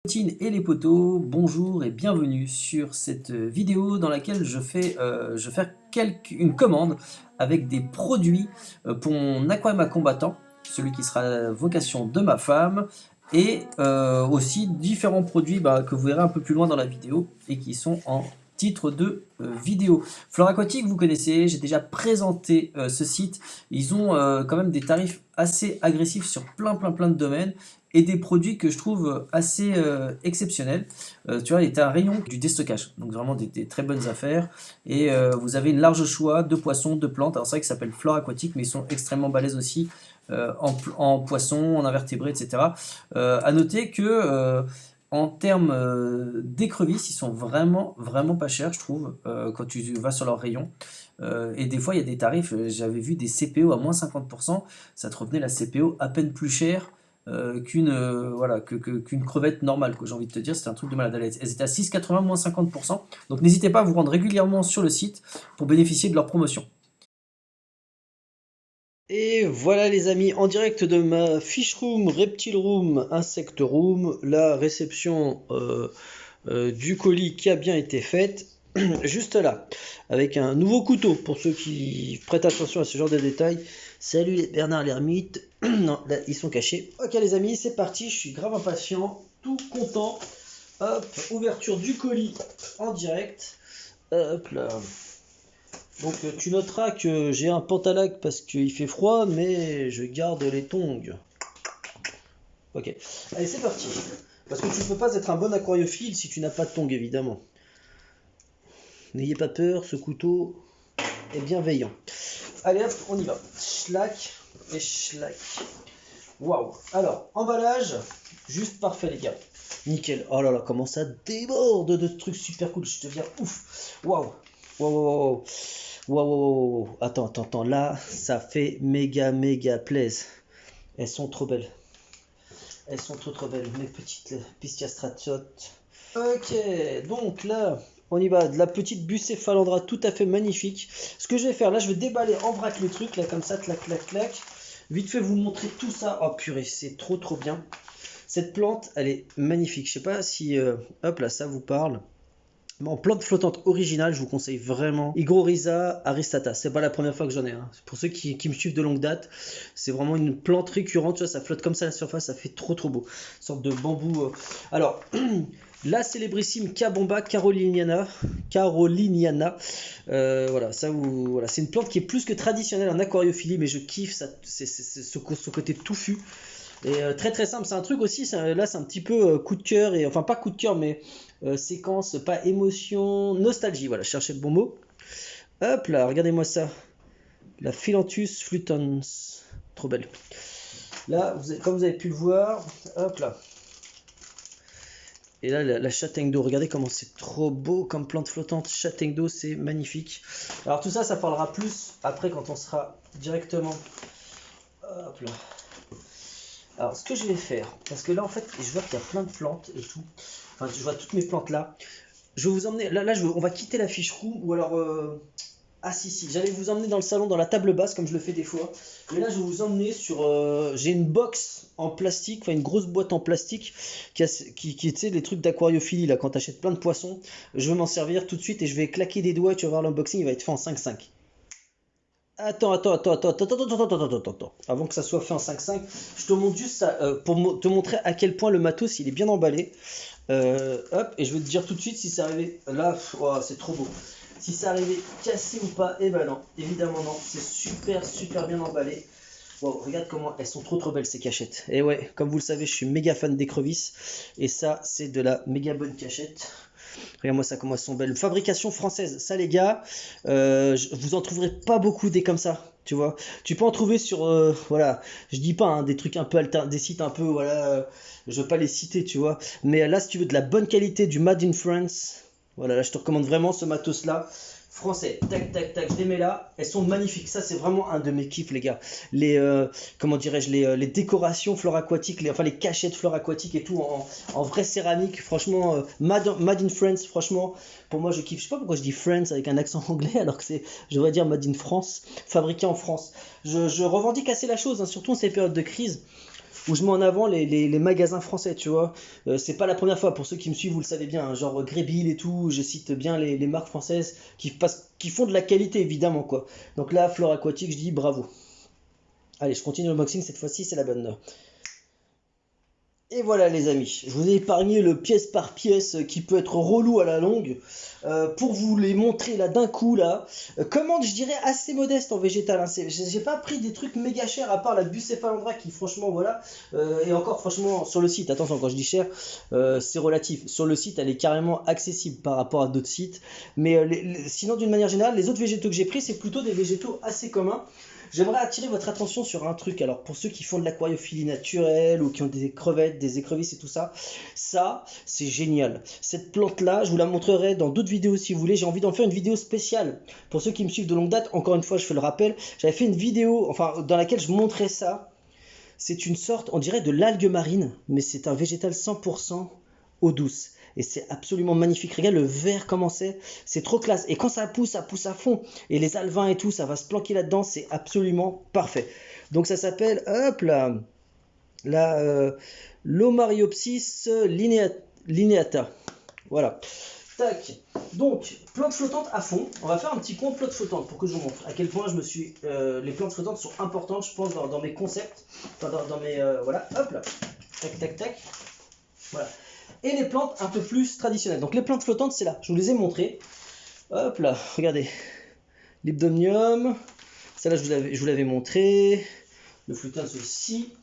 Cotine et les potos, bonjour et bienvenue sur cette vidéo dans laquelle je fais une commande avec des produits pour mon aquarium à combattant, celui qui sera la vocation de ma femme, et aussi différents produits que vous verrez un peu plus loin dans la vidéo et qui sont en titre de vidéo. Flore Aquatique, vous connaissez, j'ai déjà présenté ce site. Ils ont quand même des tarifs assez agressifs sur plein de domaines et des produits que je trouve assez exceptionnels. Tu vois, il était un rayon du déstockage, donc vraiment des très bonnes affaires. Et vous avez une large choix de poissons, de plantes. Alors c'est vrai que ça s'appelle Flore Aquatique, mais ils sont extrêmement balèzes aussi en poissons, en invertébrés, etc. À noter que en termes d'écrevisses, ils sont vraiment pas chers, je trouve, quand tu vas sur leur rayon. Et des fois, il y a des tarifs, j'avais vu des CPO à moins 50%, ça te revenait la CPO à peine plus chère qu'une crevette normale, j'ai envie de te dire, c'était un truc de malade. Elles étaient à 6,80 moins 50%. Donc n'hésitez pas à vous rendre régulièrement sur le site pour bénéficier de leur promotion. Et voilà les amis, en direct de ma fish room, reptile room, insect room, la réception du colis qui a bien été faite, juste là, avec un nouveau couteau pour ceux qui prêtent attention à ce genre de détails. Salut les Bernard l'ermite, non, là ils sont cachés. Ok les amis, c'est parti, je suis grave impatient, tout content. Hop, ouverture du colis en direct. Hop là. Donc tu noteras que j'ai un pantalac parce qu'il fait froid, mais je garde les tongs. Ok, allez c'est parti. Parce que tu ne peux pas être un bon aquariophile si tu n'as pas de tongs évidemment. N'ayez pas peur, ce couteau est bienveillant. Allez hop, on y va. Schlack et schlack. Waouh. Alors, emballage, juste parfait les gars. Nickel. Oh là là, comment ça déborde de trucs super cool. Je deviens ouf. Waouh. Waouh, waouh, waouh. Waouh, waouh, waouh. Attends. Là, ça fait méga plaise. Elles sont trop belles. Elles sont trop belles. Mes petites Pistia stratiotes. Ok, donc là, on y va. De la petite bucéphalandra tout à fait magnifique. Ce que je vais faire, là, je vais déballer en vrac le truc, là, comme ça, clac. Vite fait, vous montrer tout ça. Oh purée, c'est trop bien. Cette plante, elle est magnifique. Je sais pas si, hop là, ça vous parle. En plante flottante originale, je vous conseille vraiment Hygrorhiza aristata. C'est pas la première fois que j'en ai. Hein. Pour ceux qui me suivent de longue date, c'est vraiment une plante récurrente. Tu vois, ça flotte comme ça à la surface, ça fait trop beau. Une sorte de bambou. Alors, la célébrissime Cabomba caroliniana. Voilà, voilà. C'est une plante qui est plus que traditionnelle en aquariophilie, mais je kiffe ça, c'est ce côté touffu. Et très simple, c'est un truc aussi, là c'est un petit peu coup de cœur, et enfin pas coup de cœur, mais séquence, pas émotion, nostalgie, voilà, je cherchais le bon mot. Hop là, regardez-moi ça, la Philanthus flutans, trop belle. Là, comme vous avez pu le voir, hop là. Et là, la châtaigne d'eau, regardez comment c'est trop beau comme plante flottante, châtaigne d'eau, c'est magnifique. Alors tout ça, ça parlera plus après quand on sera directement, hop là. Alors, ce que je vais faire, parce que là, en fait, je vois qu'il y a plein de plantes et tout. Enfin, je vois toutes mes plantes là. Je vais vous emmener. Là, on va quitter la fiche room ou alors. Ah, si. J'allais vous emmener dans le salon, dans la table basse, comme je le fais des fois. Mais là, je vais vous emmener sur. J'ai une box en plastique, enfin une grosse boîte en plastique qui tu sais, les trucs d'aquariophilie là, quand t'achètes plein de poissons. Je vais m'en servir tout de suite et je vais claquer des doigts. Tu vas voir l'unboxing, il va être fait en 5.5. Attends. Avant que ça soit fait en 5.5, je te montre juste ça pour te montrer à quel point le matos il est bien emballé. Hop, et je vais te dire tout de suite si c'est arrivé. Là, c'est trop beau. Si c'est arrivé cassé ou pas, eh ben non, évidemment non. C'est super bien emballé. Wow, regarde comment elles sont trop belles ces cachettes. Et ouais, comme vous le savez, je suis méga fan d'écrevisses. Et ça, c'est de la méga bonne cachette. Regarde-moi ça, comment elles sont belles. Fabrication française, ça les gars, vous en trouverez pas beaucoup des comme ça, tu vois. Tu peux en trouver sur, voilà, je dis pas hein, des trucs un peu des sites un peu, voilà, je veux pas les citer, tu vois. Mais là, si tu veux de la bonne qualité, du Made in France, voilà, là je te recommande vraiment ce matos-là. Français, tac, je les mets là, elles sont magnifiques, ça c'est vraiment un de mes kiffs les gars, comment dirais-je, les décorations flore aquatique, enfin les cachettes flore aquatique et tout en vraie céramique, franchement, made in France, franchement, pour moi je kiffe, je sais pas pourquoi je dis France avec un accent anglais alors que je devrais dire Made in France, fabriqué en France, je revendique assez la chose, hein, surtout en ces périodes de crise. où je mets en avant les magasins français, tu vois. C'est pas la première fois, pour ceux qui me suivent, vous le savez bien, hein, genre Greybill et tout, je cite bien les marques françaises qui font de la qualité, évidemment, quoi. Donc là, Flore Aquatique, je dis bravo. Allez, je continue l'unboxing, cette fois-ci, c'est la bonne. Et voilà les amis, je vous ai épargné le pièce par pièce qui peut être relou à la longue pour vous les montrer là d'un coup là. Commande je dirais assez modeste en végétal, hein. J'ai pas pris des trucs méga chers à part la Bucephalandra qui franchement voilà, et encore franchement sur le site, attention quand je dis cher, c'est relatif. Sur le site elle est carrément accessible par rapport à d'autres sites, mais sinon d'une manière générale les autres végétaux que j'ai pris c'est plutôt des végétaux assez communs. J'aimerais attirer votre attention sur un truc. Alors, pour ceux qui font de l'aquariophilie naturelle ou qui ont des crevettes, des écrevisses et tout ça, ça, c'est génial. Cette plante-là, je vous la montrerai dans d'autres vidéos si vous voulez. J'ai envie d'en faire une vidéo spéciale. Pour ceux qui me suivent de longue date, encore une fois, je fais le rappel, j'avais fait une vidéo, enfin, dans laquelle je montrais ça. C'est une sorte, on dirait de l'algue marine, mais c'est un végétal 100% eau douce. Et c'est absolument magnifique. Regarde le vert comment c'est trop classe. Et quand ça pousse à fond. Et les alevins et tout, ça va se planquer là-dedans, c'est absolument parfait. Donc ça s'appelle, hop là, l'Omariopsis lineata. Voilà. Tac. Donc, plantes flottantes à fond. On va faire un petit coin de plantes flottantes pour que je vous montre à quel point les plantes flottantes sont importantes, je pense, dans mes concepts. Enfin, dans mes... voilà, hop là. Tac, tac, tac. Voilà. Et les plantes un peu plus traditionnelles. Donc les plantes flottantes, c'est là. Je vous les ai montrées. Hop là, regardez. L'Hypnomnium. Celle-là, je vous l'avais montré. Le Fluttans aussi.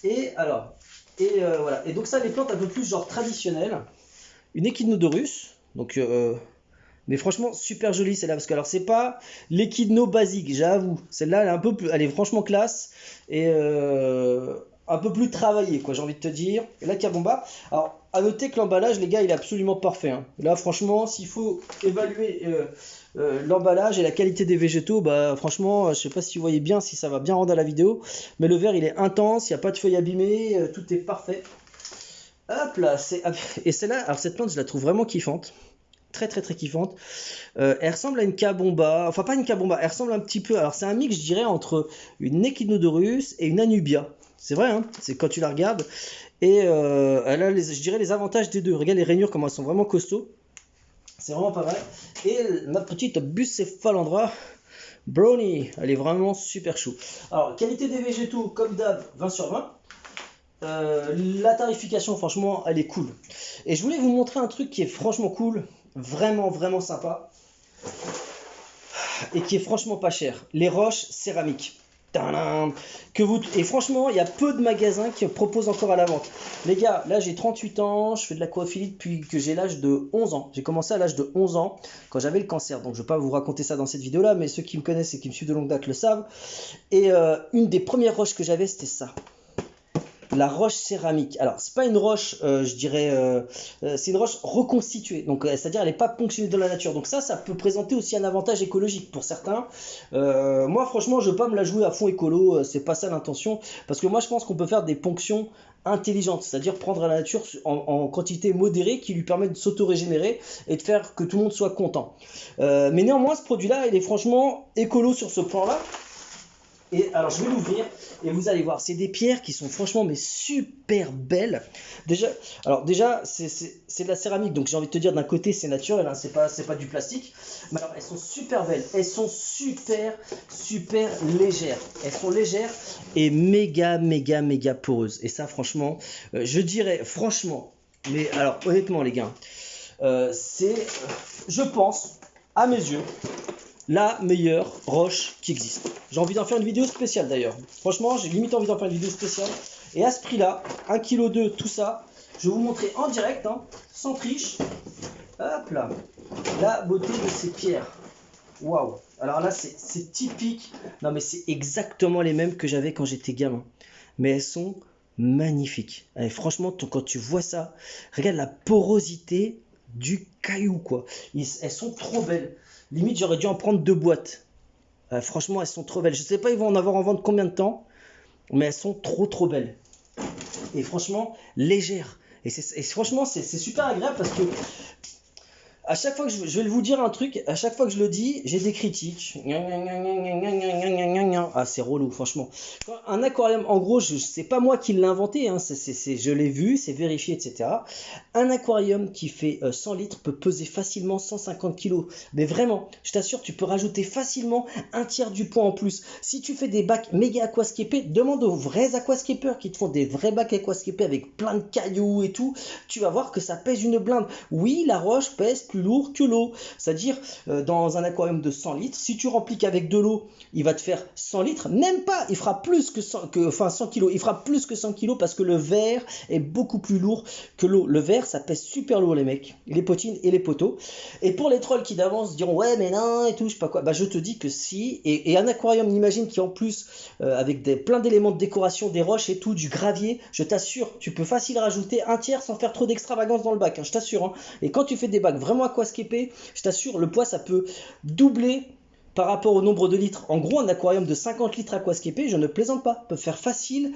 Et alors, voilà. Et donc ça, les plantes un peu plus genre traditionnelles. Une Echidnodorus. Donc, mais franchement, super jolie celle-là. Parce que alors, c'est pas l'Echidno basique, j'avoue. Celle-là, elle est franchement classe. Et un peu plus travaillée, quoi, j'ai envie de te dire. Et là, Kabomba. Alors, à noter que l'emballage, les gars, il est absolument parfait, hein. Là, franchement, s'il faut évaluer l'emballage et la qualité des végétaux, bah franchement, je sais pas si vous voyez bien, si ça va bien rendre à la vidéo, mais le verre, il est intense, il n'y a pas de feuilles abîmées, tout est parfait. Hop là, et celle-là, alors cette plante, je la trouve vraiment kiffante. Très très très kiffante. Elle ressemble à une Kabomba, enfin pas une Kabomba, elle ressemble un petit peu, alors c'est un mix, je dirais, entre une Echidnodorus et une Anubia. C'est vrai, hein, c'est quand tu la regardes. Et elle a, je dirais, les avantages des deux. Regarde les rainures, comment elles sont vraiment costauds. C'est vraiment pas mal. Et ma petite Bucephalandra Brownie, elle est vraiment super chou. Alors, qualité des végétaux, comme d'hab, 20 sur 20. La tarification, franchement, elle est cool. Et je voulais vous montrer un truc qui est franchement cool, vraiment, vraiment sympa. Et qui est franchement pas cher. Les roches céramiques. Et franchement, il y a peu de magasins qui proposent encore à la vente. Les gars, là j'ai 38 ans, je fais de l'aquaphilie depuis que j'ai l'âge de 11 ans. J'ai commencé à l'âge de 11 ans, quand j'avais le cancer. Donc je ne vais pas vous raconter ça dans cette vidéo-là, mais ceux qui me connaissent et qui me suivent de longue date le savent. Et une des premières roches que j'avais, c'était ça. La roche céramique. Alors, c'est pas une roche, je dirais, c'est une roche reconstituée. Donc, c'est-à-dire, elle n'est pas ponctionnée dans la nature. Donc ça peut présenter aussi un avantage écologique pour certains. Moi, franchement, je veux pas me la jouer à fond écolo. C'est pas ça l'intention. Parce que moi, je pense qu'on peut faire des ponctions intelligentes, c'est-à-dire prendre la nature en quantité modérée qui lui permet de s'auto-régénérer et de faire que tout le monde soit content. Mais néanmoins, ce produit-là, il est franchement écolo sur ce plan-là. Et alors je vais l'ouvrir et vous allez voir, c'est des pierres qui sont franchement mais super belles. Déjà c'est de la céramique, donc j'ai envie de te dire d'un côté c'est naturel, hein, c'est pas du plastique. Mais alors elles sont super belles, elles sont super légères. Elles sont légères et méga poreuses. Et ça franchement, je dirais franchement, mais alors honnêtement les gars, je pense à mes yeux, la meilleure roche qui existe. J'ai envie d'en faire une vidéo spéciale d'ailleurs. Franchement, j'ai limite envie d'en faire une vidéo spéciale. Et à ce prix-là, 1,2 kg, tout ça, je vais vous montrer en direct, hein, sans triche. Hop là, la beauté de ces pierres. Waouh. Alors là, c'est typique. Non mais c'est exactement les mêmes que j'avais quand j'étais gamin. Mais elles sont magnifiques. Allez, franchement, quand tu vois ça, regarde la porosité du caillou, quoi. Elles sont trop belles. Limite, j'aurais dû en prendre 2 boîtes. Franchement, elles sont trop belles. Je sais pas, ils vont en avoir en vente combien de temps, mais elles sont trop belles. Et franchement, légères. Et franchement, c'est super agréable parce que À chaque fois que je vais vous dire un truc, à chaque fois que je le dis, j'ai des critiques. Ah, c'est relou, franchement. Un aquarium, en gros, c'est pas moi qui l'ai inventé, hein, je l'ai vu, c'est vérifié, etc. Un aquarium qui fait 100 litres peut peser facilement 150 kilos. Mais vraiment, je t'assure, tu peux rajouter facilement un tiers du poids en plus. Si tu fais des bacs méga aquascapés, demande aux vrais aquascapers qui te font des vrais bacs aquascapés avec plein de cailloux et tout, tu vas voir que ça pèse une blinde. Oui, la roche pèse plus lourd que l'eau. C'est-à-dire, dans un aquarium de 100 litres, si tu remplis qu'avec de l'eau, il va te faire 100 litres, même pas, il fera plus que 100, enfin 100 kilos, il fera plus que 100 kilos parce que le verre est beaucoup plus lourd que l'eau. Le verre, ça pèse super lourd les mecs, les potines et les poteaux. Et pour les trolls qui d'avance diront ouais mais non et tout, je sais pas quoi, bah je te dis que si, et un aquarium, imagine qui en plus, avec plein d'éléments de décoration, des roches et tout, du gravier, je t'assure, tu peux facile rajouter un tiers sans faire trop d'extravagance dans le bac, hein, je t'assure. Hein. Et quand tu fais des bacs vraiment aquascapés, je t'assure, le poids ça peut doubler par rapport au nombre de litres. En gros, un aquarium de 50 litres aquascapé, je ne plaisante pas, peut faire facile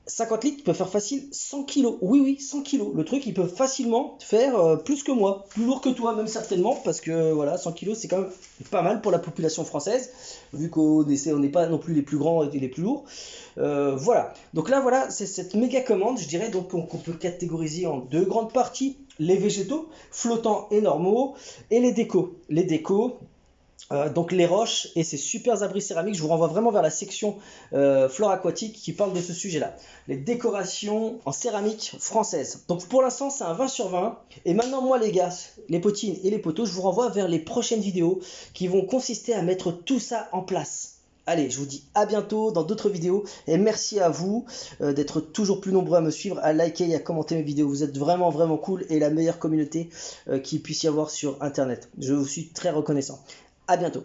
50 litres, peut faire facile 100 kilos. Oui, oui, 100 kilos. Le truc, il peut facilement faire plus que moi, plus lourd que toi, même certainement, parce que voilà, 100 kilos, c'est quand même pas mal pour la population française, vu qu'on n'est pas non plus les plus grands et les plus lourds. Voilà. Donc là, voilà, c'est cette méga commande, je dirais, donc qu'on peut catégoriser en deux grandes parties les végétaux, flottants et normaux, et les décos. Les décos. Donc les roches et ces super abris céramiques, je vous renvoie vraiment vers la section flore aquatique qui parle de ce sujet-là. Les décorations en céramique française. Donc pour l'instant c'est un 20 sur 20. Et maintenant moi les gars, les potines et les poteaux, je vous renvoie vers les prochaines vidéos qui vont consister à mettre tout ça en place. Allez, je vous dis à bientôt dans d'autres vidéos et merci à vous d'être toujours plus nombreux à me suivre, à liker et à commenter mes vidéos. Vous êtes vraiment vraiment cool et la meilleure communauté qu'il puisse y avoir sur internet. Je vous suis très reconnaissant. À bientôt.